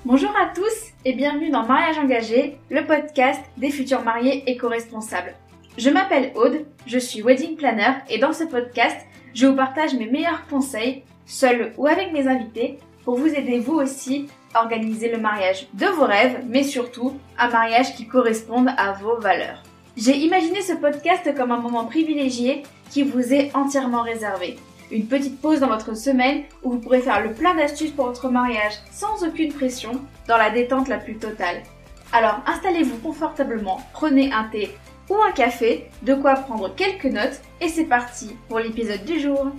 Bonjour à tous et bienvenue dans Mariage engagé, le podcast des futurs mariés éco-responsables. Je m'appelle Aude, je suis wedding planner et dans ce podcast, je vous partage mes meilleurs conseils, seul ou avec mes invités, pour vous aider vous aussi à organiser le mariage de vos rêves, mais surtout un mariage qui corresponde à vos valeurs. J'ai imaginé ce podcast comme un moment privilégié qui vous est entièrement réservé. Une petite pause dans votre semaine où vous pourrez faire le plein d'astuces pour votre mariage sans aucune pression, dans la détente la plus totale. Alors installez-vous confortablement, prenez un thé ou un café, de quoi prendre quelques notes et c'est parti pour l'épisode du jour.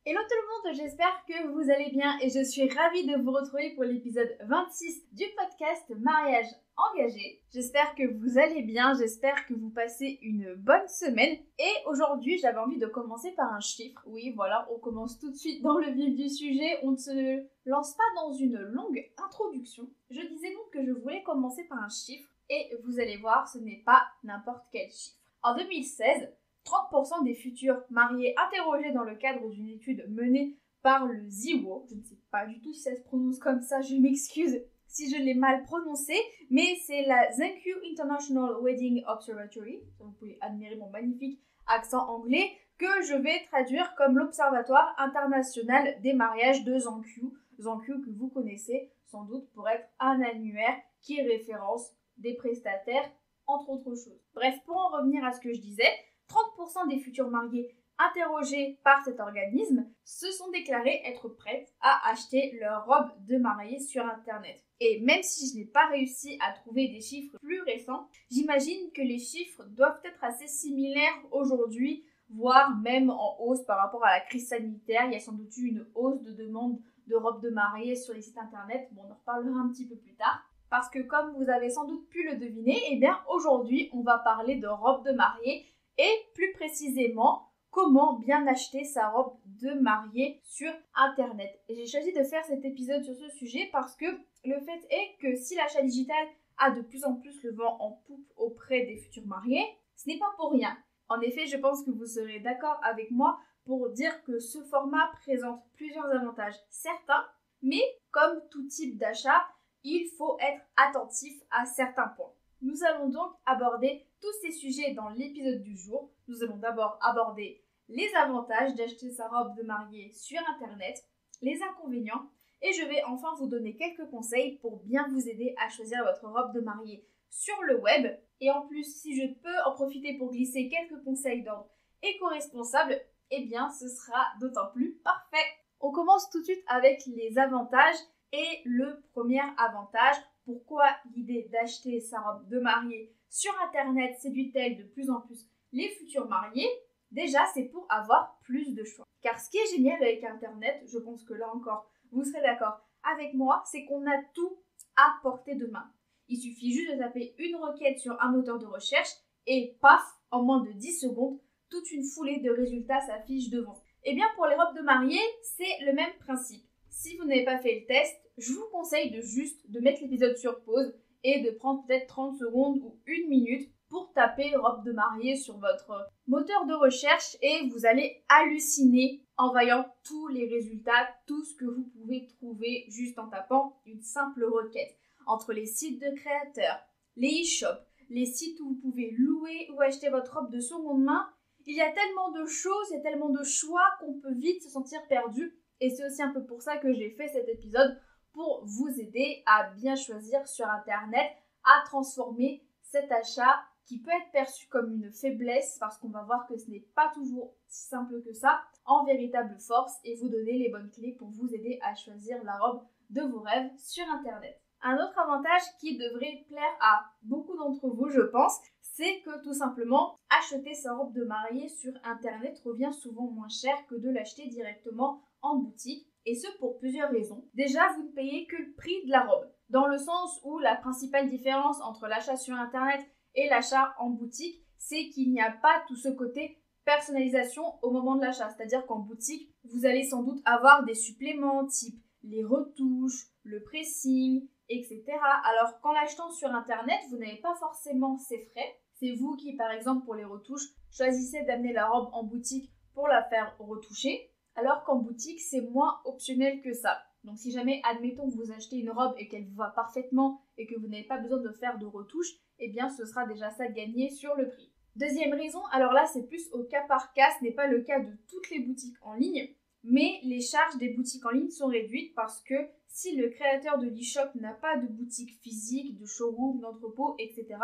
Hello tout le monde, j'espère que vous allez bien et je suis ravie de vous retrouver pour l'épisode 26 du podcast Mariage engagé. J'espère que vous allez bien, j'espère que vous passez une bonne semaine et aujourd'hui j'avais envie de commencer par un chiffre. Oui voilà, on commence tout de suite dans le vif du sujet, on ne se lance pas dans une longue introduction. Je disais donc que je voulais commencer par un chiffre et vous allez voir, ce n'est pas n'importe quel chiffre. En 2016, 30% des futurs mariés interrogés dans le cadre d'une étude menée par le ZIWO, je ne sais pas du tout si ça se prononce comme ça, je m'excuse si je l'ai mal prononcé, mais c'est la Thank You International Wedding Observatory, vous pouvez admirer mon magnifique accent anglais, que je vais traduire comme l'Observatoire international des mariages de Zankou que vous connaissez sans doute pour être un annuaire qui référence des prestataires, entre autres choses. Bref, pour en revenir à ce que je disais, 30% des futurs mariés interrogés par cet organisme se sont déclarés être prêtes à acheter leur robe de mariée sur Internet. Et même si je n'ai pas réussi à trouver des chiffres plus récents, j'imagine que les chiffres doivent être assez similaires aujourd'hui, voire même en hausse par rapport à la crise sanitaire. Il y a sans doute eu une hausse de demande de robes de mariée sur les sites Internet. Bon, on en reparlera un petit peu plus tard. Parce que comme vous avez sans doute pu le deviner, eh bien aujourd'hui, on va parler de robes de mariée et plus précisément, comment bien acheter sa robe de mariée sur Internet. Et j'ai choisi de faire cet épisode sur ce sujet parce que le fait est que si l'achat digital a de plus en plus le vent en poupe auprès des futurs mariés, ce n'est pas pour rien. En effet, je pense que vous serez d'accord avec moi pour dire que ce format présente plusieurs avantages certains, mais comme tout type d'achat, il faut être attentif à certains points. Nous allons donc aborder tous ces sujets dans l'épisode du jour. Nous allons d'abord aborder les avantages d'acheter sa robe de mariée sur Internet, les inconvénients, et je vais enfin vous donner quelques conseils pour bien vous aider à choisir votre robe de mariée sur le web. Et en plus, si je peux en profiter pour glisser quelques conseils d'ordre éco-responsable, eh bien ce sera d'autant plus parfait. On commence tout de suite avec les avantages et le premier avantage. Pourquoi l'idée d'acheter sa robe de mariée sur Internet séduit-elle de plus en plus les futurs mariés? Déjà, c'est pour avoir plus de choix. Car ce qui est génial avec Internet, je pense que là encore, vous serez d'accord avec moi, c'est qu'on a tout à portée de main. Il suffit juste de taper une requête sur un moteur de recherche et paf, en moins de 10 secondes, toute une foulée de résultats s'affiche devant. Et bien pour les robes de mariée, c'est le même principe. Si vous n'avez pas fait le test, je vous conseille de mettre l'épisode sur pause et de prendre peut-être 30 secondes ou 1 minute pour taper robe de mariée sur votre moteur de recherche et vous allez halluciner en voyant tous les résultats, tout ce que vous pouvez trouver juste en tapant une simple requête. Entre les sites de créateurs, les e-shops, les sites où vous pouvez louer ou acheter votre robe de seconde main, il y a tellement de choses et tellement de choix qu'on peut vite se sentir perdu. Et c'est aussi un peu pour ça que j'ai fait cet épisode, pour vous aider à bien choisir sur Internet, à transformer cet achat qui peut être perçu comme une faiblesse, parce qu'on va voir que ce n'est pas toujours si simple que ça, en véritable force et vous donner les bonnes clés pour vous aider à choisir la robe de vos rêves sur Internet. Un autre avantage qui devrait plaire à beaucoup d'entre vous, je pense, c'est que tout simplement, acheter sa robe de mariée sur Internet revient souvent moins cher que de l'acheter directement en boutique, et ce pour plusieurs raisons. Déjà, vous ne payez que le prix de la robe, dans le sens où la principale différence entre l'achat sur Internet et l'achat en boutique, c'est qu'il n'y a pas tout ce côté personnalisation au moment de l'achat. C'est-à-dire qu'en boutique, vous allez sans doute avoir des suppléments type les retouches, le pressing, etc. Alors qu'en l'achetant sur Internet, vous n'avez pas forcément ces frais. C'est vous qui, par exemple, pour les retouches, choisissez d'amener la robe en boutique pour la faire retoucher, alors qu'en boutique, c'est moins optionnel que ça. Donc si jamais, admettons, vous achetez une robe et qu'elle vous va parfaitement et que vous n'avez pas besoin de faire de retouches, eh bien ce sera déjà ça gagné sur le prix. Deuxième raison, alors là c'est plus au cas par cas, ce n'est pas le cas de toutes les boutiques en ligne, mais les charges des boutiques en ligne sont réduites parce que si le créateur de l'e-shop n'a pas de boutique physique, de showroom, d'entrepôt, etc.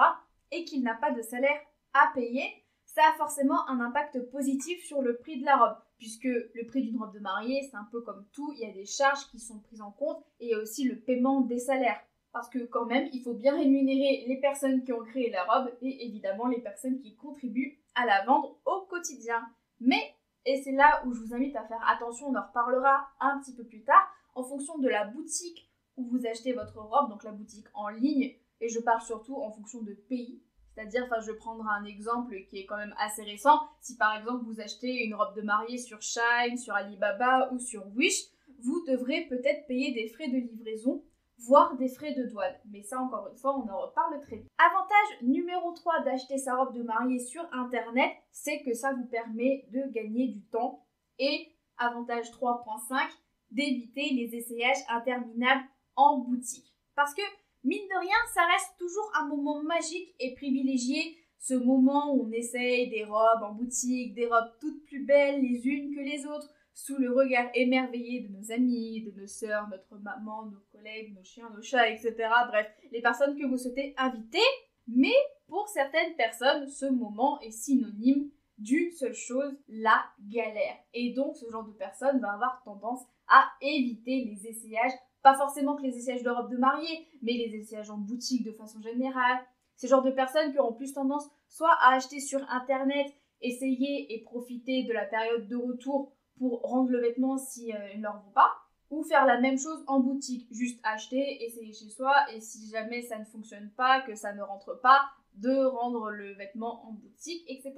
et qu'il n'a pas de salaire à payer, ça a forcément un impact positif sur le prix de la robe, puisque le prix d'une robe de mariée, c'est un peu comme tout, il y a des charges qui sont prises en compte et il y a aussi le paiement des salaires. Parce que quand même, il faut bien rémunérer les personnes qui ont créé la robe et évidemment les personnes qui contribuent à la vendre au quotidien. Mais, et c'est là où je vous invite à faire attention, on en reparlera un petit peu plus tard, en fonction de la boutique où vous achetez votre robe, donc la boutique en ligne, et je parle surtout en fonction de pays. C'est-à-dire, je prendrai un exemple qui est quand même assez récent. Si par exemple vous achetez une robe de mariée sur Shein, sur Alibaba ou sur Wish, vous devrez peut-être payer des frais de livraison, voire des frais de douane. Mais ça, encore une fois, on en reparle très vite. Avantage numéro 3 d'acheter sa robe de mariée sur Internet, c'est que ça vous permet de gagner du temps. Et avantage 3.5, d'éviter les essayages interminables en boutique. Parce que mine de rien, ça reste toujours un moment magique et privilégié, ce moment où on essaye des robes en boutique, des robes toutes plus belles les unes que les autres, sous le regard émerveillé de nos amis, de nos sœurs, notre maman, nos collègues, nos chiens, nos chats, etc. Bref, les personnes que vous souhaitez inviter. Mais pour certaines personnes, ce moment est synonyme d'une seule chose, la galère. Et donc, ce genre de personne va avoir tendance à éviter les essayages. Pas forcément que les essayages de robes de mariée, mais les essayages en boutique de façon générale. Ces genres de personnes qui auront plus tendance soit à acheter sur Internet, essayer et profiter de la période de retour pour rendre le vêtement si il ne leur vaut pas, ou faire la même chose en boutique, juste acheter, essayer chez soi, et si jamais ça ne fonctionne pas, que ça ne rentre pas, de rendre le vêtement en boutique, etc.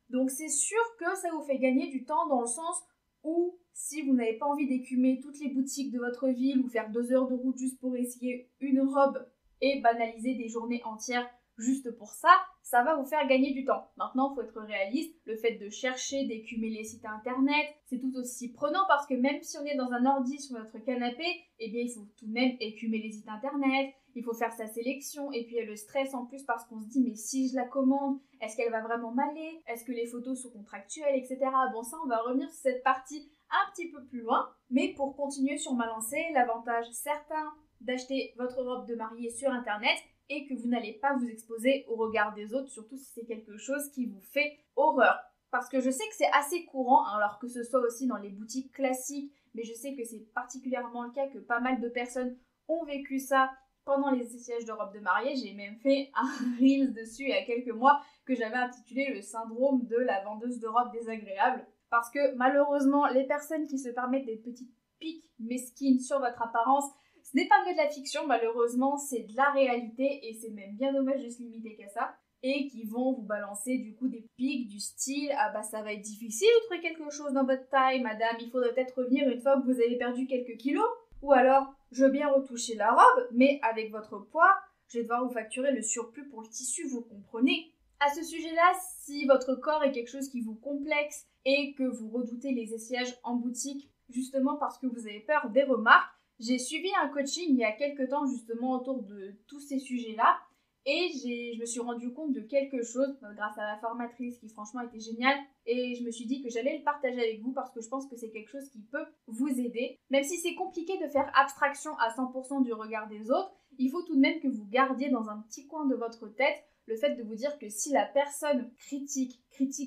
Donc c'est sûr que ça vous fait gagner du temps dans le sens où si vous n'avez pas envie d'écumer toutes les boutiques de votre ville ou faire 2 heures de route juste pour essayer une robe et banaliser des journées entières juste pour ça, ça va vous faire gagner du temps. Maintenant, il faut être réaliste, le fait de chercher, d'écumer les sites internet, c'est tout aussi prenant parce que même si on est dans un ordi sur notre canapé, eh bien il faut tout de même écumer les sites internet, il faut faire sa sélection et puis il y a le stress en plus parce qu'on se dit mais si je la commande, est-ce qu'elle va vraiment m'aller? Est-ce que les photos sont contractuelles, etc. Bon ça on va revenir sur cette partie un petit peu plus loin, mais pour continuer sur ma lancée, l'avantage certain d'acheter votre robe de mariée sur internet et que vous n'allez pas vous exposer au regard des autres, surtout si c'est quelque chose qui vous fait horreur. Parce que je sais que c'est assez courant, alors que ce soit aussi dans les boutiques classiques, mais je sais que c'est particulièrement le cas que pas mal de personnes ont vécu ça pendant les essayages de robes de mariée. J'ai même fait un Reels dessus il y a quelques mois que j'avais intitulé le syndrome de la vendeuse de robes désagréable. Parce que malheureusement, les personnes qui se permettent des petites piques mesquines sur votre apparence, ce n'est pas que de la fiction, malheureusement, c'est de la réalité et c'est même bien dommage de se limiter qu'à ça. Et qui vont vous balancer du coup des pics du style « Ah bah ça va être difficile de trouver quelque chose dans votre taille, madame, il faudrait peut-être revenir une fois que vous avez perdu quelques kilos. » Ou alors « Je veux bien retoucher la robe, mais avec votre poids, je vais devoir vous facturer le surplus pour le tissu, vous comprenez ?» À ce sujet-là, si votre corps est quelque chose qui vous complexe et que vous redoutez les essayages en boutique, justement parce que vous avez peur des remarques, j'ai suivi un coaching il y a quelques temps justement autour de tous ces sujets-là et je me suis rendu compte de quelque chose grâce à la formatrice qui franchement était géniale et je me suis dit que j'allais le partager avec vous parce que je pense que c'est quelque chose qui peut vous aider. Même si c'est compliqué de faire abstraction à 100% du regard des autres, il faut tout de même que vous gardiez dans un petit coin de votre tête le fait de vous dire que si la personne critique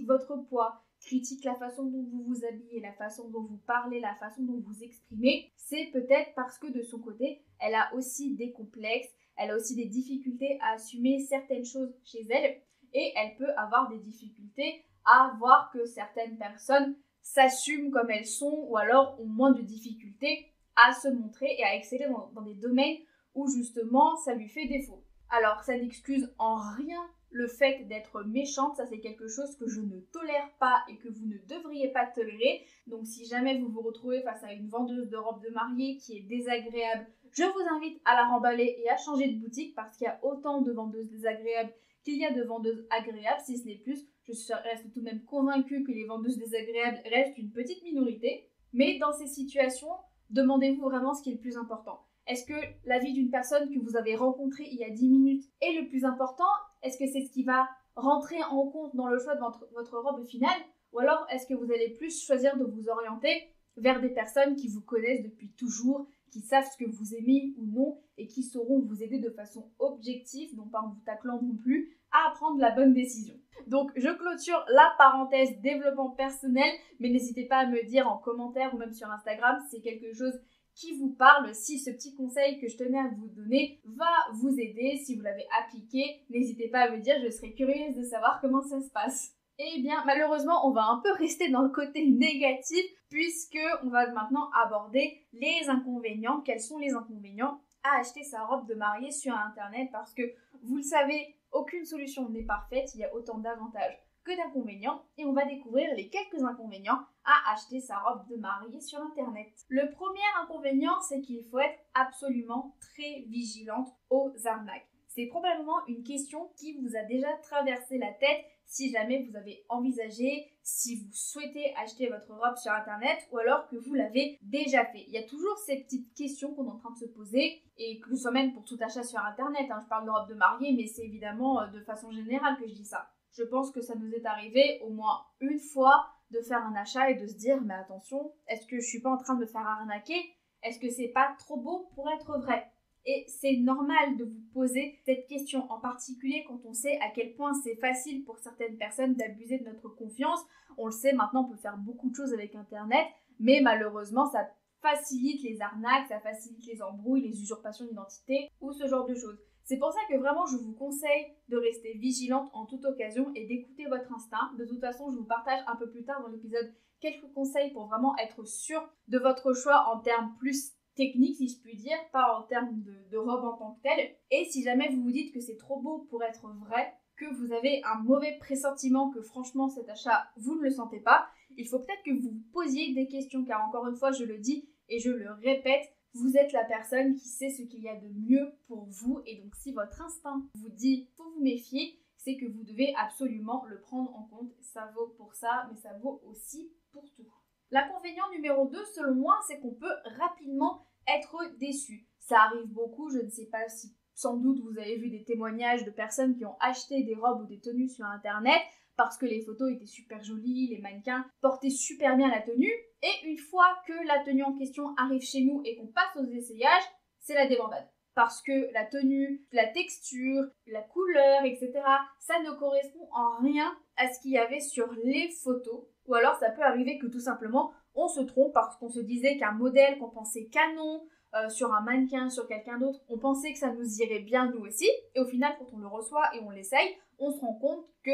votre poids, critique la façon dont vous vous habillez, la façon dont vous parlez, la façon dont vous exprimez, c'est peut-être parce que de son côté, elle a aussi des complexes, elle a aussi des difficultés à assumer certaines choses chez elle et elle peut avoir des difficultés à voir que certaines personnes s'assument comme elles sont ou alors ont moins de difficultés à se montrer et à exceller dans des domaines où justement ça lui fait défaut. Alors ça n'excuse en rien le fait d'être méchante, ça c'est quelque chose que je ne tolère pas et que vous ne devriez pas tolérer. Donc si jamais vous vous retrouvez face à une vendeuse de robe de mariée qui est désagréable, je vous invite à la remballer et à changer de boutique parce qu'il y a autant de vendeuses désagréables qu'il y a de vendeuses agréables, si ce n'est plus. Je reste tout de même convaincue que les vendeuses désagréables restent une petite minorité. Mais dans ces situations, Demandez-vous vraiment ce qui est le plus important. Est-ce que la vie d'une personne que vous avez rencontrée il y a 10 minutes est le plus important? Est-ce que c'est ce qui va rentrer en compte dans le choix de votre robe finale? Ou alors est-ce que vous allez plus choisir de vous orienter vers des personnes qui vous connaissent depuis toujours, qui savent ce que vous aimez ou non et qui sauront vous aider de façon objective, non pas en vous taclant non plus, à prendre la bonne décision. Donc je clôture la parenthèse développement personnel, mais n'hésitez pas à me dire en commentaire ou même sur Instagram si c'est quelque chose qui vous parle, si ce petit conseil que je tenais à vous donner va vous aider, si vous l'avez appliqué, n'hésitez pas à me dire, je serais curieuse de savoir comment ça se passe. Eh bien, malheureusement, on va un peu rester dans le côté négatif puisque on va maintenant aborder les inconvénients. Quels sont les inconvénients à acheter sa robe de mariée sur Internet? Parce que, vous le savez, aucune solution n'est parfaite, il y a autant d'avantages que d'inconvénients et on va découvrir les quelques inconvénients à acheter sa robe de mariée sur Internet. Le premier inconvénient, c'est qu'il faut être absolument très vigilante aux arnaques. C'est probablement une question qui vous a déjà traversé la tête si jamais vous avez envisagé, si vous souhaitez acheter votre robe sur Internet ou alors que vous l'avez déjà fait. Il y a toujours ces petites questions qu'on est en train de se poser et que ce soit même pour tout achat sur Internet. Je parle de robe de mariée, mais c'est évidemment de façon générale que je dis ça. Je pense que ça nous est arrivé au moins une fois de faire un achat et de se dire « mais attention, est-ce que je suis pas en train de me faire arnaquer? Est-ce que c'est pas trop beau pour être vrai ?» Et c'est normal de vous poser cette question, en particulier quand on sait à quel point c'est facile pour certaines personnes d'abuser de notre confiance. On le sait, maintenant on peut faire beaucoup de choses avec Internet, mais malheureusement ça facilite les arnaques, ça facilite les embrouilles, les usurpations d'identité ou ce genre de choses. C'est pour ça que vraiment je vous conseille de rester vigilante en toute occasion et d'écouter votre instinct. De toute façon, je vous partage un peu plus tard dans l'épisode quelques conseils pour vraiment être sûr de votre choix en termes plus techniques, si je puis dire, pas en termes de robe en tant que telle. Et si jamais vous vous dites que c'est trop beau pour être vrai, que vous avez un mauvais pressentiment, que franchement cet achat, vous ne le sentez pas, il faut peut-être que vous vous posiez des questions, car encore une fois, je le dis et je le répète, vous êtes la personne qui sait ce qu'il y a de mieux pour vous. Et donc si votre instinct vous dit « faut vous méfier », c'est que vous devez absolument le prendre en compte. Ça vaut pour ça, mais ça vaut aussi pour tout. L'inconvénient numéro 2, selon moi, c'est qu'on peut rapidement être déçu. Ça arrive beaucoup, je ne sais pas si sans doute vous avez vu des témoignages de personnes qui ont acheté des robes ou des tenues sur Internet parce que les photos étaient super jolies, les mannequins portaient super bien la tenue. Et une fois que la tenue en question arrive chez nous et qu'on passe aux essayages, c'est la débandade. Parce que la tenue, la texture, la couleur, etc., ça ne correspond en rien à ce qu'il y avait sur les photos. Ou alors ça peut arriver que tout simplement on se trompe parce qu'on se disait qu'un modèle qu'on pensait canon, sur un mannequin, sur quelqu'un d'autre, on pensait que ça nous irait bien nous aussi. Et au final, quand on le reçoit et on l'essaye, on se rend compte que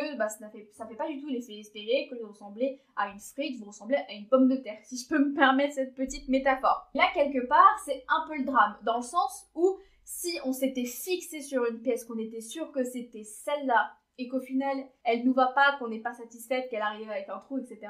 ça fait pas du tout l'effet espéré, que vous ressemblez à une frite, vous ressemblez à une pomme de terre, si je peux me permettre cette petite métaphore. Là, quelque part, c'est un peu le drame, dans le sens où si on s'était fixé sur une pièce, qu'on était sûr que c'était celle-là, et qu'au final, elle nous va pas, qu'on n'est pas satisfaite, qu'elle arrive avec un trou, etc.,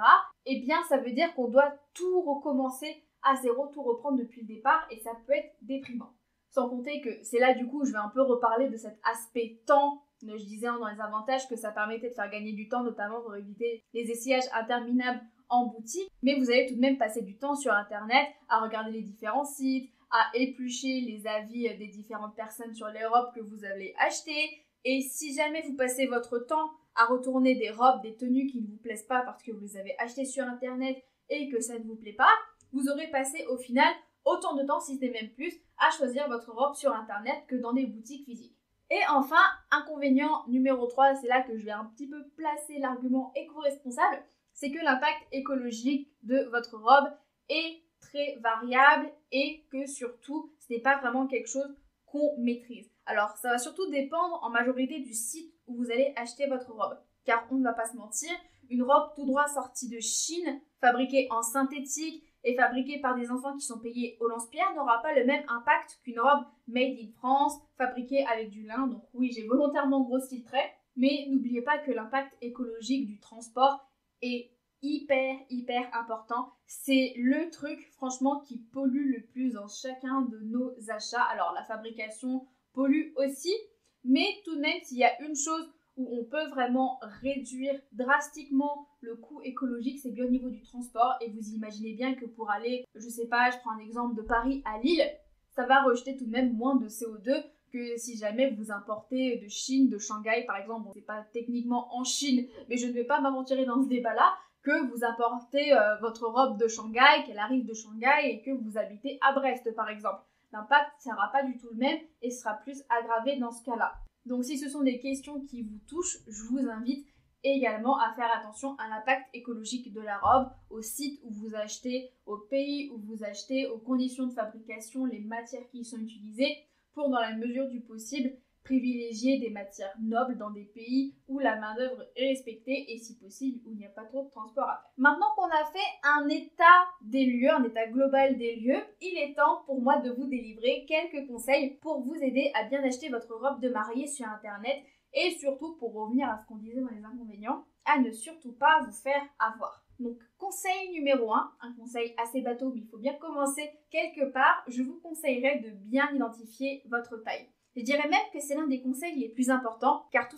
eh bien, ça veut dire qu'on doit tout recommencer à zéro, tout reprendre depuis le départ, et ça peut être déprimant. Sans compter que c'est là, du coup, je vais un peu reparler de cet aspect temps. Je disais dans les avantages que ça permettait de faire gagner du temps, notamment pour éviter les essayages interminables en boutique, mais vous allez tout de même passer du temps sur Internet à regarder les différents sites, à éplucher les avis des différentes personnes sur les robes que vous avez achetées. Et si jamais vous passez votre temps à retourner des robes, des tenues qui ne vous plaisent pas parce que vous les avez achetées sur Internet et que ça ne vous plaît pas, vous aurez passé au final autant de temps, si ce n'est même plus, à choisir votre robe sur Internet que dans des boutiques physiques. Et enfin, inconvénient numéro 3, c'est là que je vais un petit peu placer l'argument éco-responsable, c'est que l'impact écologique de votre robe est très variable et que surtout, ce n'est pas vraiment quelque chose qu'on maîtrise. Alors, ça va surtout dépendre en majorité du site où vous allez acheter votre robe. Car on ne va pas se mentir, une robe tout droit sortie de Chine, fabriquée en synthétique et fabriquée par des enfants qui sont payés au lance-pierre n'aura pas le même impact qu'une robe made in France, fabriquée avec du lin. Donc oui, j'ai volontairement grossi le trait, mais n'oubliez pas que l'impact écologique du transport est hyper important. C'est le truc franchement qui pollue le plus dans chacun de nos achats. Alors la fabrication pollue aussi, mais tout de même s'il y a une chose où on peut vraiment réduire drastiquement le coût écologique, c'est bien au niveau du transport. Et vous imaginez bien que pour aller, je sais pas, je prends un exemple de Paris à Lille, ça va rejeter tout de même moins de CO2 que si jamais vous importez de Chine, de Shanghai par exemple. Bon, c'est pas techniquement en Chine, mais je ne vais pas m'aventurer dans ce débat-là, que vous importez votre robe de Shanghai, qu'elle arrive de Shanghai et que vous habitez à Brest par exemple. L'impact ne sera pas du tout le même et sera plus aggravé dans ce cas-là. Donc si ce sont des questions qui vous touchent, je vous invite également à faire attention à l'impact écologique de la robe, au site où vous achetez, au pays où vous achetez, aux conditions de fabrication, les matières qui y sont utilisées, pour dans la mesure du possible privilégier des matières nobles dans des pays où la main-d'œuvre est respectée et si possible où il n'y a pas trop de transport à faire. Maintenant qu'on a fait un état des lieux, un état global des lieux, il est temps pour moi de vous délivrer quelques conseils pour vous aider à bien acheter votre robe de mariée sur internet et surtout pour revenir à ce qu'on disait dans les inconvénients, à ne surtout pas vous faire avoir. Donc conseil numéro 1, un conseil assez bateau mais il faut bien commencer quelque part, je vous conseillerais de bien identifier votre taille. Je dirais même que c'est l'un des conseils les plus importants, car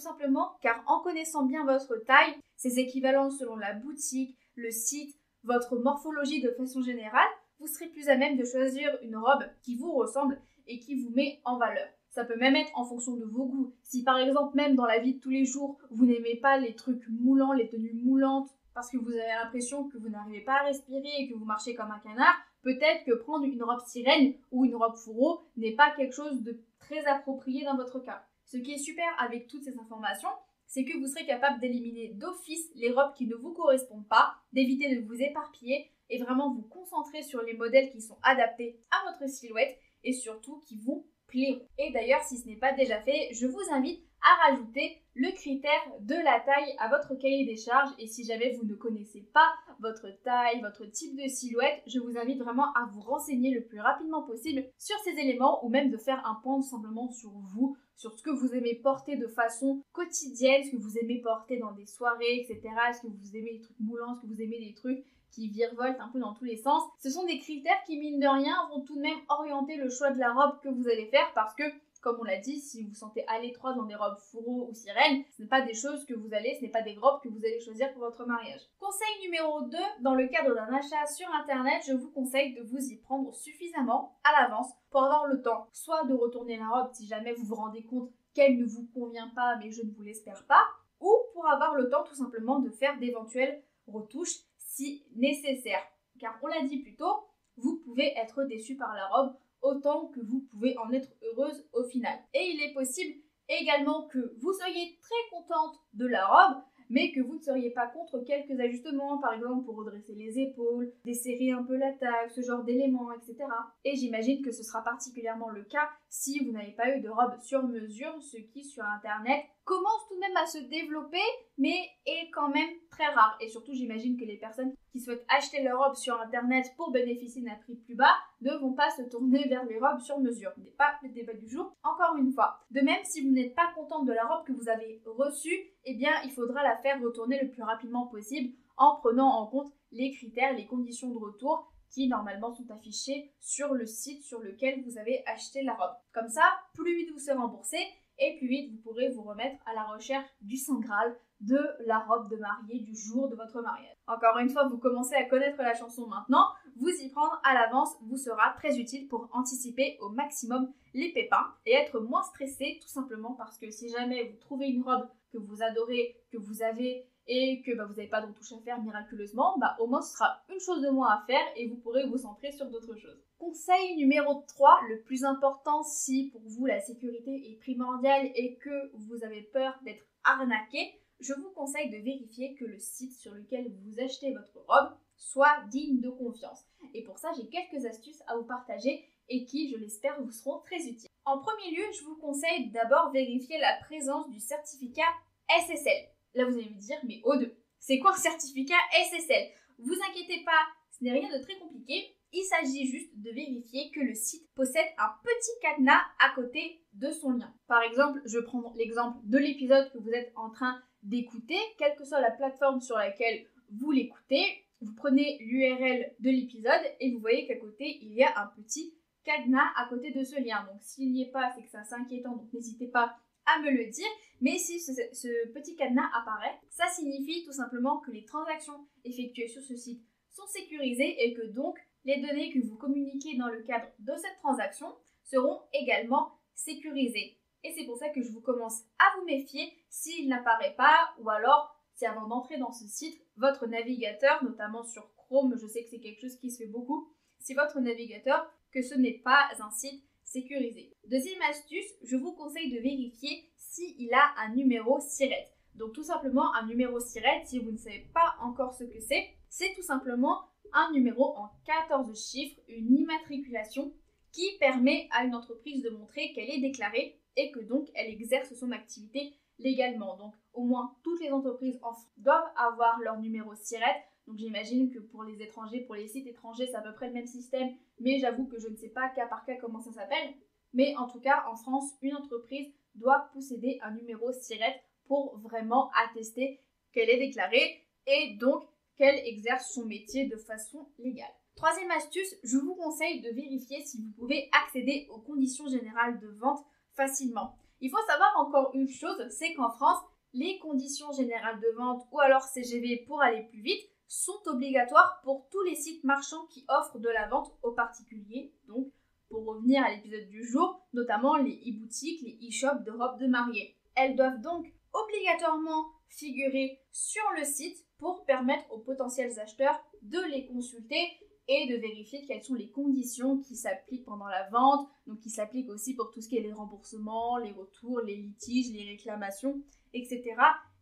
en connaissant bien votre taille, ses équivalences selon la boutique, le site, votre morphologie de façon générale, vous serez plus à même de choisir une robe qui vous ressemble et qui vous met en valeur. Ça peut même être en fonction de vos goûts. Si par exemple, même dans la vie de tous les jours, vous n'aimez pas les trucs moulants, les tenues moulantes, parce que vous avez l'impression que vous n'arrivez pas à respirer et que vous marchez comme un canard, peut-être que prendre une robe sirène ou une robe fourreau n'est pas quelque chose de très approprié dans votre cas. Ce qui est super avec toutes ces informations, c'est que vous serez capable d'éliminer d'office les robes qui ne vous correspondent pas, d'éviter de vous éparpiller et vraiment vous concentrer sur les modèles qui sont adaptés à votre silhouette et surtout qui vous plairont. Et d'ailleurs, si ce n'est pas déjà fait, je vous invite à rajouter le critère de la taille à votre cahier des charges et si jamais vous ne connaissez pas votre taille, votre type de silhouette, je vous invite vraiment à vous renseigner le plus rapidement possible sur ces éléments ou même de faire un point simplement sur vous, sur ce que vous aimez porter de façon quotidienne, ce que vous aimez porter dans des soirées, etc. Est-ce que vous aimez les trucs moulants, est-ce que vous aimez des trucs qui virevoltent un peu dans tous les sens. Ce sont des critères qui, mine de rien, vont tout de même orienter le choix de la robe que vous allez faire parce que comme on l'a dit, si vous vous sentez à l'étroit dans des robes fourreaux ou sirènes, ce n'est pas des choses que ce n'est pas des robes que vous allez choisir pour votre mariage. Conseil numéro 2, dans le cadre d'un achat sur internet, je vous conseille de vous y prendre suffisamment à l'avance pour avoir le temps, soit de retourner la robe si jamais vous vous rendez compte qu'elle ne vous convient pas, mais je ne vous l'espère pas, ou pour avoir le temps tout simplement de faire d'éventuelles retouches si nécessaire. Car on l'a dit plus tôt, vous pouvez être déçu par la robe autant que vous pouvez en être heureuse au final. Et il est possible également que vous soyez très contente de la robe, mais que vous ne seriez pas contre quelques ajustements, par exemple pour redresser les épaules, desserrer un peu la taille, ce genre d'éléments, etc. Et j'imagine que ce sera particulièrement le cas si vous n'avez pas eu de robe sur mesure, ce qui sur internet commence tout de même à se développer, mais est quand même très rare. Et surtout, j'imagine que les personnes qui souhaitent acheter leur robe sur internet pour bénéficier d'un prix plus bas ne vont pas se tourner vers les robes sur mesure. Ce n'est pas le débat du jour, encore une fois. De même, si vous n'êtes pas contente de la robe que vous avez reçue, eh bien, il faudra la faire retourner le plus rapidement possible en prenant en compte les critères, les conditions de retour qui normalement sont affichés sur le site sur lequel vous avez acheté la robe. Comme ça, plus vite vous serez remboursé et plus vite vous pourrez vous remettre à la recherche du Saint Graal de la robe de mariée du jour de votre mariage. Encore une fois, vous commencez à connaître la chanson maintenant, vous y prendre à l'avance vous sera très utile pour anticiper au maximum les pépins et être moins stressé tout simplement parce que si jamais vous trouvez une robe que vous adorez, que vous avez et que vous n'avez pas de retouche à faire miraculeusement, au moins ce sera une chose de moins à faire et vous pourrez vous centrer sur d'autres choses. Conseil numéro 3, le plus important si pour vous la sécurité est primordiale et que vous avez peur d'être arnaqué, je vous conseille de vérifier que le site sur lequel vous achetez votre robe soit digne de confiance. Et pour ça, j'ai quelques astuces à vous partager et qui, je l'espère, vous seront très utiles. En premier lieu, je vous conseille d'abord vérifier la présence du certificat SSL. Là, vous allez me dire, mais O2, c'est quoi un certificat SSL? Vous inquiétez pas, ce n'est rien de très compliqué. Il s'agit juste de vérifier que le site possède un petit cadenas à côté de son lien. Par exemple, je prends l'exemple de l'épisode que vous êtes en train d'écouter, quelle que soit la plateforme sur laquelle vous l'écoutez, vous prenez l'URL de l'épisode et vous voyez qu'à côté, il y a un petit cadenas à côté de ce lien. Donc, s'il n'y est pas, c'est que c'est assez inquiétant, donc n'hésitez pas à me le dire. Mais si ce petit cadenas apparaît, ça signifie tout simplement que les transactions effectuées sur ce site sont sécurisées et que donc les données que vous communiquez dans le cadre de cette transaction seront également sécurisées. Et c'est pour ça que je vous commence à vous méfier s'il n'apparaît pas, ou alors si avant d'entrer dans ce site, votre navigateur, notamment sur Chrome, je sais que c'est quelque chose qui se fait beaucoup, si votre navigateur, que ce n'est pas un site sécurisé. Deuxième astuce, je vous conseille de vérifier s'il a un numéro SIRET. Donc tout simplement un numéro SIRET, si vous ne savez pas encore ce que c'est tout simplement un numéro en 14 chiffres, une immatriculation qui permet à une entreprise de montrer qu'elle est déclarée et que donc elle exerce son activité légalement. Donc au moins toutes les entreprises en France doivent avoir leur numéro SIRET. Donc j'imagine que pour les étrangers, pour les sites étrangers, c'est à peu près le même système, mais j'avoue que je ne sais pas cas par cas comment ça s'appelle. Mais en tout cas, en France, une entreprise doit posséder un numéro SIRET pour vraiment attester qu'elle est déclarée et donc qu'elle exerce son métier de façon légale. Troisième astuce, je vous conseille de vérifier si vous pouvez accéder aux conditions générales de vente facilement. Il faut savoir encore une chose, c'est qu'en France, les conditions générales de vente ou alors CGV pour aller plus vite sont obligatoires pour tous les sites marchands qui offrent de la vente aux particuliers. Donc, pour revenir à l'épisode du jour, notamment les e-boutiques, les e-shops de robes de mariée. Elles doivent donc obligatoirement figurer sur le site pour permettre aux potentiels acheteurs de les consulter et de vérifier quelles sont les conditions qui s'appliquent pendant la vente, donc qui s'appliquent aussi pour tout ce qui est les remboursements, les retours, les litiges, les réclamations, etc.,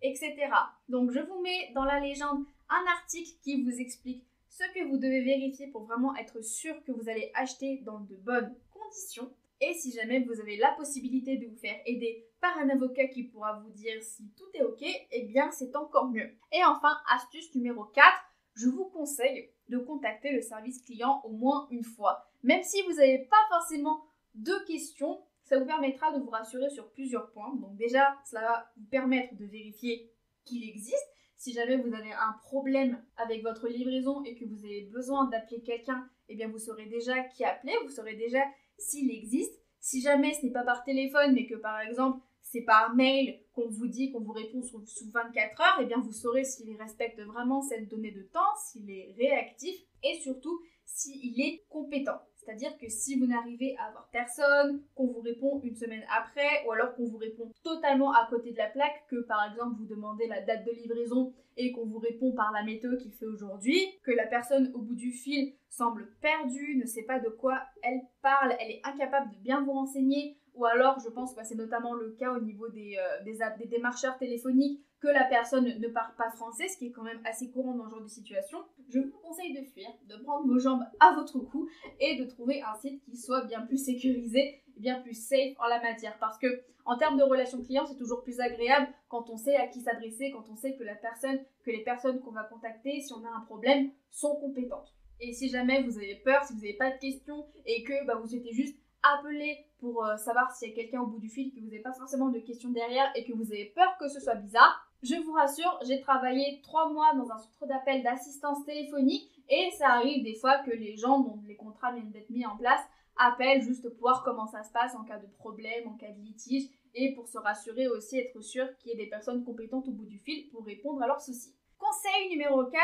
etc. Donc je vous mets dans la légende un article qui vous explique ce que vous devez vérifier pour vraiment être sûr que vous allez acheter dans de bonnes conditions. Et si jamais vous avez la possibilité de vous faire aider par un avocat qui pourra vous dire si tout est ok, eh bien c'est encore mieux. Et enfin, astuce numéro 4, je vous conseille de contacter le service client au moins une fois. Même si vous n'avez pas forcément de questions, ça vous permettra de vous rassurer sur plusieurs points. Donc déjà, cela va vous permettre de vérifier qu'il existe. Si jamais vous avez un problème avec votre livraison et que vous avez besoin d'appeler quelqu'un, eh bien vous saurez déjà qui appeler, vous saurez déjà s'il existe. Si jamais ce n'est pas par téléphone, mais que par exemple c'est par mail qu'on vous dit, qu'on vous répond sous 24 heures, eh bien vous saurez s'il respecte vraiment cette donnée de temps, s'il est réactif et surtout s'il est compétent. C'est-à-dire que si vous n'arrivez à avoir personne, qu'on vous répond une semaine après, ou alors qu'on vous répond totalement à côté de la plaque, que par exemple vous demandez la date de livraison et qu'on vous répond par la météo qu'il fait aujourd'hui, que la personne au bout du fil semble perdue, ne sait pas de quoi elle parle, elle est incapable de bien vous renseigner, ou alors je pense que c'est notamment le cas au niveau des démarcheurs téléphoniques, que la personne ne parle pas français, ce qui est quand même assez courant dans ce genre de situation, je vous conseille de fuir, de prendre vos jambes à votre cou et de trouver un site qui soit bien plus sécurisé, bien plus safe en la matière. Parce que en termes de relations clients, c'est toujours plus agréable quand on sait à qui s'adresser, quand on sait que les personnes qu'on va contacter, si on a un problème, sont compétentes. Et si jamais vous avez peur, si vous n'avez pas de questions et que vous souhaitez juste appeler pour savoir s'il y a quelqu'un au bout du fil, que vous n'avez pas forcément de questions derrière et que vous avez peur que ce soit bizarre, je vous rassure, j'ai travaillé 3 mois dans un centre d'appel d'assistance téléphonique et ça arrive des fois que les gens dont les contrats viennent d'être mis en place appellent juste pour voir comment ça se passe en cas de problème, en cas de litige et pour se rassurer aussi, être sûr qu'il y ait des personnes compétentes au bout du fil pour répondre à leurs soucis. Conseil numéro 4,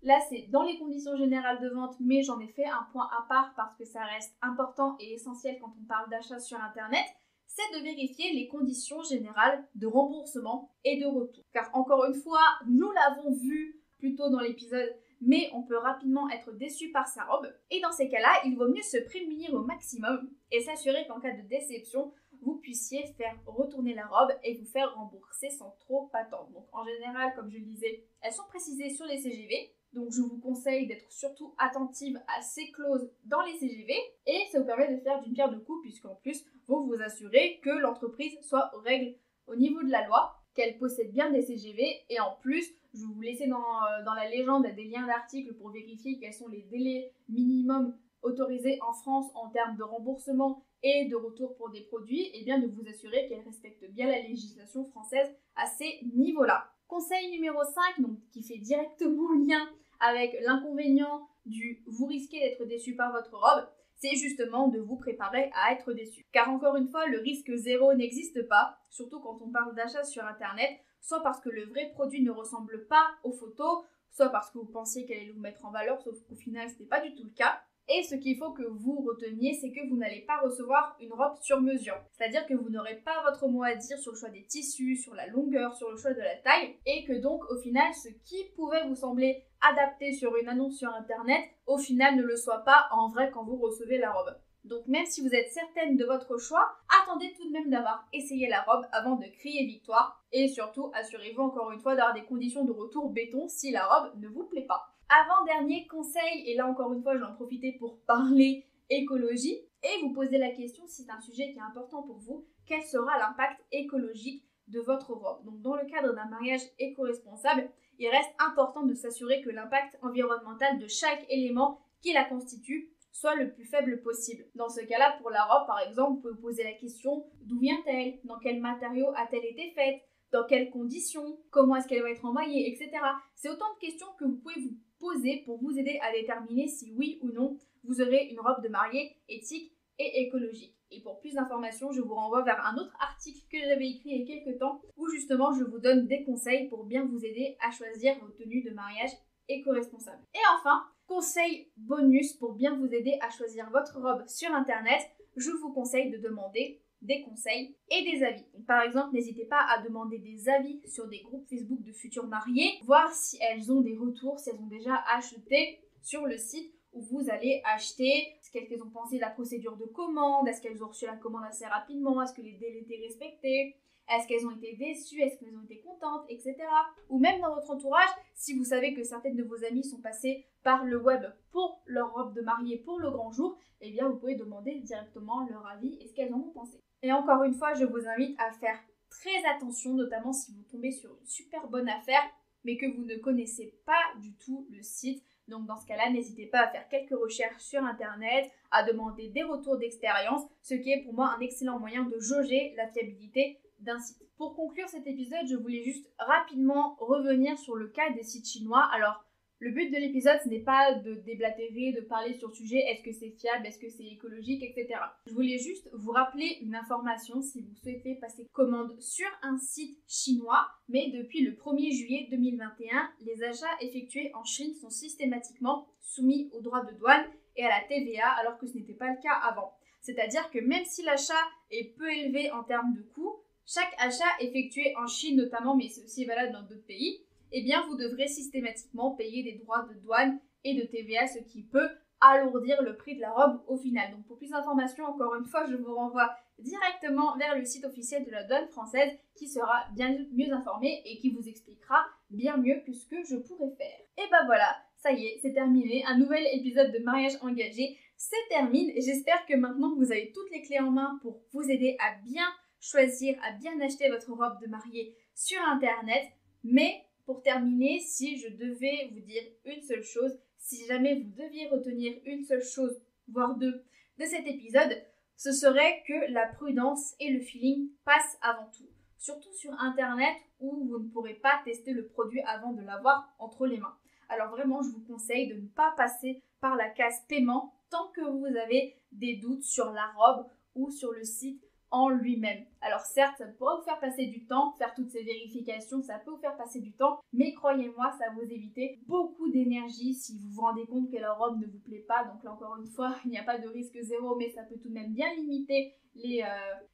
là c'est dans les conditions générales de vente, mais j'en ai fait un point à part parce que ça reste important et essentiel quand on parle d'achat sur internet, c'est de vérifier les conditions générales de remboursement et de retour. Car encore une fois, nous l'avons vu plus tôt dans l'épisode, mais on peut rapidement être déçu par sa robe. Et dans ces cas-là, il vaut mieux se prémunir au maximum et s'assurer qu'en cas de déception, vous puissiez faire retourner la robe et vous faire rembourser sans trop attendre. Donc en général, comme je le disais, elles sont précisées sur les CGV. Donc je vous conseille d'être surtout attentive à ces clauses dans les CGV et ça vous permet de faire d'une pierre deux coups puisqu'en plus vous vous assurez que l'entreprise soit aux règles au niveau de la loi, qu'elle possède bien des CGV et en plus je vais vous laisser dans la légende des liens d'articles pour vérifier quels sont les délais minimums autorisés en France en termes de remboursement et de retour pour des produits et bien de vous assurer qu'elle respecte bien la législation française à ces niveaux-là. Conseil numéro 5, donc, qui fait directement lien avec l'inconvénient du « vous risquez d'être déçu par votre robe », c'est justement de vous préparer à être déçu. Car encore une fois, le risque zéro n'existe pas, surtout quand on parle d'achat sur internet, soit parce que le vrai produit ne ressemble pas aux photos, soit parce que vous pensiez qu'elle allait vous mettre en valeur, sauf qu'au final, ce n'est pas du tout le cas. Et ce qu'il faut que vous reteniez, c'est que vous n'allez pas recevoir une robe sur mesure. C'est-à-dire que vous n'aurez pas votre mot à dire sur le choix des tissus, sur la longueur, sur le choix de la taille. Et que donc, au final, ce qui pouvait vous sembler adapté sur une annonce sur internet, au final ne le soit pas en vrai quand vous recevez la robe. Donc même si vous êtes certaine de votre choix, attendez tout de même d'avoir essayé la robe avant de crier victoire. Et surtout, assurez-vous encore une fois d'avoir des conditions de retour béton si la robe ne vous plaît pas. Avant-dernier conseil, et là encore une fois j'en profite pour parler écologie, et vous poser la question si c'est un sujet qui est important pour vous, quel sera l'impact écologique de votre robe. Donc dans le cadre d'un mariage éco-responsable, il reste important de s'assurer que l'impact environnemental de chaque élément qui la constitue soit le plus faible possible. Dans ce cas-là, pour la robe par exemple, vous pouvez vous poser la question d'où vient-elle, dans quel matériau a-t-elle été faite, dans quelles conditions, comment est-ce qu'elle va être envoyée, etc. C'est autant de questions que vous pouvez vous poser pour vous aider à déterminer si oui ou non vous aurez une robe de mariée éthique et écologique. Et pour plus d'informations, je vous renvoie vers un autre article que j'avais écrit il y a quelques temps où justement je vous donne des conseils pour bien vous aider à choisir vos tenues de mariage éco-responsables. Et enfin, conseil bonus pour bien vous aider à choisir votre robe sur internet, je vous conseille de demander des conseils et des avis. Donc, par exemple, n'hésitez pas à demander des avis sur des groupes Facebook de futurs mariés, voir si elles ont des retours, si elles ont déjà acheté sur le site où vous allez acheter, est-ce qu'elles ont pensé de la procédure de commande, est-ce qu'elles ont reçu la commande assez rapidement, est-ce que les délais étaient respectés, est-ce qu'elles ont été déçues, est-ce qu'elles ont été contentes, etc. Ou même dans votre entourage, si vous savez que certaines de vos amies sont passées par le web pour leur robe de mariée pour le grand jour, eh bien vous pouvez demander directement leur avis et ce qu'elles en ont pensé. Et encore une fois, je vous invite à faire très attention, notamment si vous tombez sur une super bonne affaire, mais que vous ne connaissez pas du tout le site. Donc dans ce cas-là, n'hésitez pas à faire quelques recherches sur internet, à demander des retours d'expérience, ce qui est pour moi un excellent moyen de jauger la fiabilité d'un site. Pour conclure cet épisode, je voulais juste rapidement revenir sur le cas des sites chinois. Alors, le but de l'épisode, ce n'est pas de déblatérer, de parler sur le sujet, est-ce que c'est fiable, est-ce que c'est écologique, etc. Je voulais juste vous rappeler une information si vous souhaitez passer commande sur un site chinois, mais depuis le 1er juillet 2021, les achats effectués en Chine sont systématiquement soumis aux droits de douane et à la TVA, alors que ce n'était pas le cas avant. C'est-à-dire que même si l'achat est peu élevé en termes de coût, chaque achat effectué en Chine notamment, mais c'est aussi valable dans d'autres pays, eh bien vous devrez systématiquement payer des droits de douane et de TVA, ce qui peut alourdir le prix de la robe au final. Donc pour plus d'informations, encore une fois, je vous renvoie directement vers le site officiel de la douane française qui sera bien mieux informé et qui vous expliquera bien mieux que ce que je pourrais faire. Et ben voilà, ça y est, c'est terminé. Un nouvel épisode de Mariage engagé se termine et j'espère que maintenant vous avez toutes les clés en main pour vous aider à bien choisir, à bien acheter votre robe de mariée sur internet. Mais pour terminer, si je devais vous dire une seule chose, si jamais vous deviez retenir une seule chose, voire deux, de cet épisode, ce serait que la prudence et le feeling passent avant tout. Surtout sur internet où vous ne pourrez pas tester le produit avant de l'avoir entre les mains. Alors vraiment, je vous conseille de ne pas passer par la case paiement tant que vous avez des doutes sur la robe ou sur le site en lui-même. Alors certes, ça pourra vous faire passer du temps, faire toutes ces vérifications, ça peut vous faire passer du temps, mais croyez-moi, ça va vous éviter beaucoup d'énergie si vous vous rendez compte que la robe ne vous plaît pas. Donc là encore une fois, il n'y a pas de risque zéro, mais ça peut tout de même bien limiter les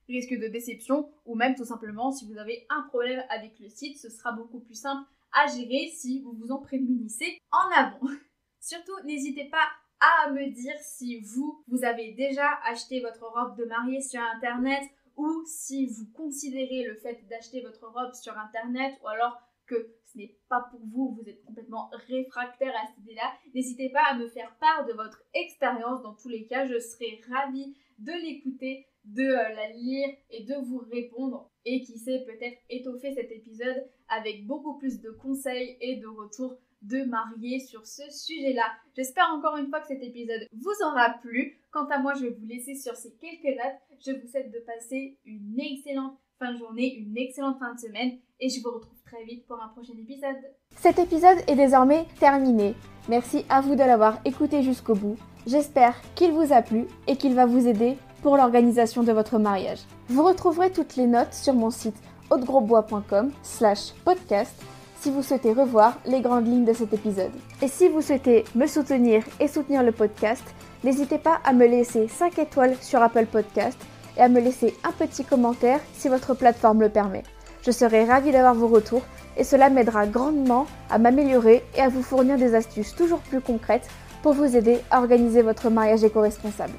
risques de déception, ou même tout simplement si vous avez un problème avec le site, ce sera beaucoup plus simple à gérer si vous vous en prémunissez en amont. Surtout, n'hésitez pas à me dire si vous avez déjà acheté votre robe de mariée sur internet ou si vous considérez le fait d'acheter votre robe sur internet ou alors que ce n'est pas pour vous, vous êtes complètement réfractaire à cette idée-là. N'hésitez pas à me faire part de votre expérience. Dans tous les cas, je serai ravie de l'écouter, de la lire et de vous répondre. Et qui sait, peut-être étoffer cet épisode avec beaucoup plus de conseils et de retours de mariés sur ce sujet-là. J'espère encore une fois que cet épisode vous aura plu. Quant à moi, je vais vous laisser sur ces quelques notes. Je vous souhaite de passer une excellente fin fin de journée, une excellente fin de semaine et je vous retrouve très vite pour un prochain épisode. Cet épisode est désormais terminé. Merci à vous de l'avoir écouté jusqu'au bout. J'espère qu'il vous a plu et qu'il va vous aider pour l'organisation de votre mariage. Vous retrouverez toutes les notes sur mon site audegrosbois.com/podcast si vous souhaitez revoir les grandes lignes de cet épisode. Et si vous souhaitez me soutenir et soutenir le podcast, n'hésitez pas à me laisser 5 étoiles sur Apple Podcast et à me laisser un petit commentaire si votre plateforme le permet. Je serai ravie d'avoir vos retours et cela m'aidera grandement à m'améliorer et à vous fournir des astuces toujours plus concrètes pour vous aider à organiser votre mariage éco-responsable.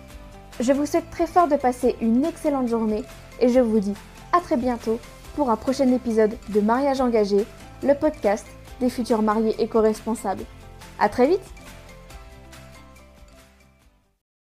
Je vous souhaite très fort de passer une excellente journée et je vous dis à très bientôt pour un prochain épisode de Mariage engagé, le podcast des futurs mariés éco-responsables. À très vite!